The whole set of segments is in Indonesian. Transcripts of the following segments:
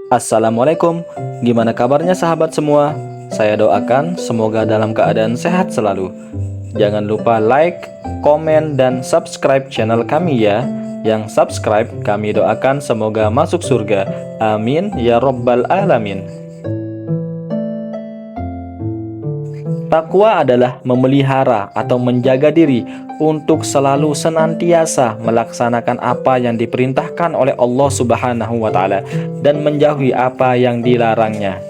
Assalamualaikum, gimana kabarnya sahabat semua? Saya doakan semoga dalam keadaan sehat selalu. Jangan lupa like, komen, dan subscribe channel kami ya. Yang subscribe kami doakan semoga masuk surga. Amin ya Rabbal Alamin. Takwa adalah memelihara atau menjaga diri untuk selalu senantiasa melaksanakan apa yang diperintahkan oleh Allah Subhanahu wa Ta'ala dan menjauhi apa yang dilarangnya.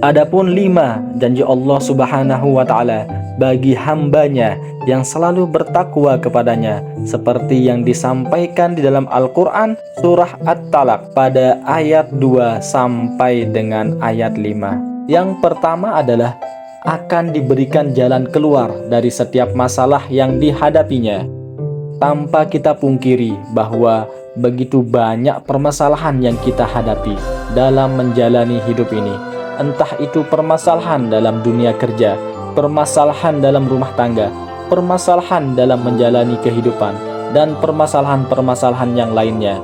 Adapun 5 janji Allah Subhanahu wa Ta'ala bagi hambanya yang selalu bertakwa kepadanya, seperti yang disampaikan di dalam Al-Quran surah At-Talaq pada ayat 2 sampai dengan ayat 5. Yang pertama adalah akan diberikan jalan keluar dari setiap masalah yang dihadapinya. Tanpa kita pungkiri bahwa begitu banyak permasalahan yang kita hadapi dalam menjalani hidup ini. Entah itu permasalahan dalam dunia kerja, permasalahan dalam rumah tangga, permasalahan dalam menjalani kehidupan, dan permasalahan-permasalahan yang lainnya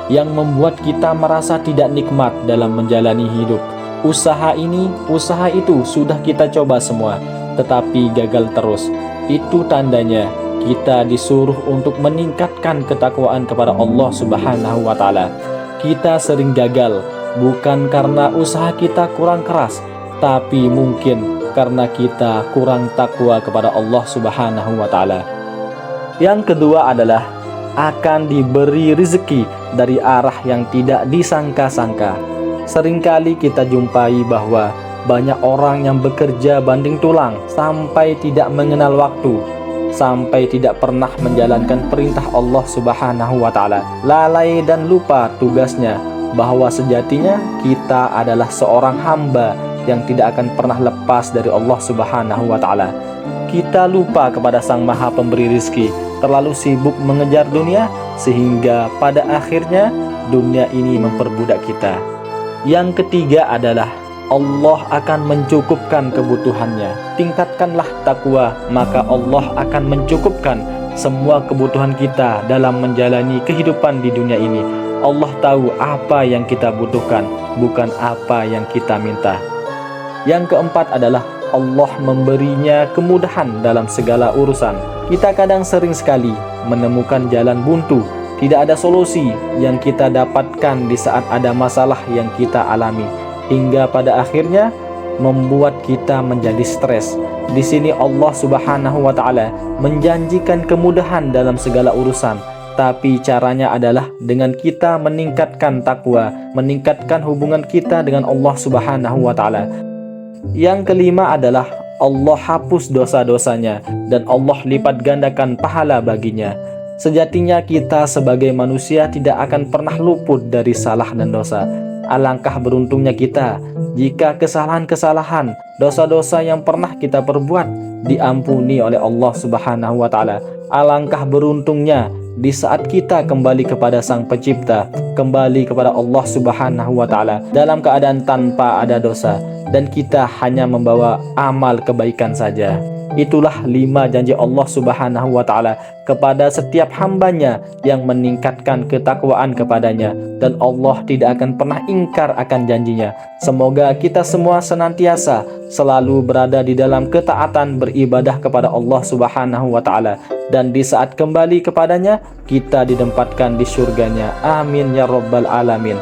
yang membuat kita merasa tidak nikmat dalam menjalani hidup. Usaha ini, usaha itu sudah kita coba semua, tetapi gagal terus. Itu tandanya kita disuruh untuk meningkatkan ketakwaan kepada Allah Subhanahu wa Ta'ala. Kita sering gagal bukan karena usaha kita kurang keras, tapi mungkin karena kita kurang takwa kepada Allah Subhanahu wa Ta'ala. Yang kedua adalah akan diberi rezeki dari arah yang tidak disangka-sangka. Seringkali kita jumpai bahwa banyak orang yang bekerja banding tulang sampai tidak mengenal waktu, sampai tidak pernah menjalankan perintah Allah Subhanahu wa Ta'ala, lalai dan lupa tugasnya, bahwa sejatinya kita adalah seorang hamba yang tidak akan pernah lepas dari Allah Subhanahu wa Ta'ala. Kita lupa kepada Sang Maha Pemberi rizki, terlalu sibuk mengejar dunia sehingga pada akhirnya dunia ini memperbudak kita. Yang ketiga adalah Allah akan mencukupkan kebutuhannya. Tingkatkanlah takwa, maka Allah akan mencukupkan semua kebutuhan kita dalam menjalani kehidupan di dunia ini. Allah tahu apa yang kita butuhkan, bukan apa yang kita minta. Yang keempat adalah Allah memberinya kemudahan dalam segala urusan. Kita kadang sering sekali menemukan jalan buntu. Tidak ada solusi yang kita dapatkan di saat ada masalah yang kita alami, hingga pada akhirnya membuat kita menjadi stres. Di sini Allah Subhanahu wa Ta'ala menjanjikan kemudahan dalam segala urusan, tapi caranya adalah dengan kita meningkatkan takwa, meningkatkan hubungan kita dengan Allah Subhanahu wa Ta'ala. Yang kelima adalah Allah hapus dosa-dosanya dan Allah lipat gandakan pahala baginya. Sejatinya kita sebagai manusia tidak akan pernah luput dari salah dan dosa. Alangkah beruntungnya kita jika kesalahan-kesalahan, dosa-dosa yang pernah kita perbuat diampuni oleh Allah Subhanahu wa Ta'ala. Alangkah beruntungnya di saat kita kembali kepada Sang Pencipta, kembali kepada Allah Subhanahu wa Ta'ala dalam keadaan tanpa ada dosa, dan kita hanya membawa amal kebaikan saja. Itulah 5 janji Allah Subhanahu wa Ta'ala kepada setiap hambanya yang meningkatkan ketakwaan kepadanya, dan Allah tidak akan pernah ingkar akan janjinya. Semoga kita semua senantiasa selalu berada di dalam ketaatan beribadah kepada Allah Subhanahu wa Ta'ala, dan di saat kembali kepadanya kita ditempatkan di surganya. Amin ya Rabbal Alamin.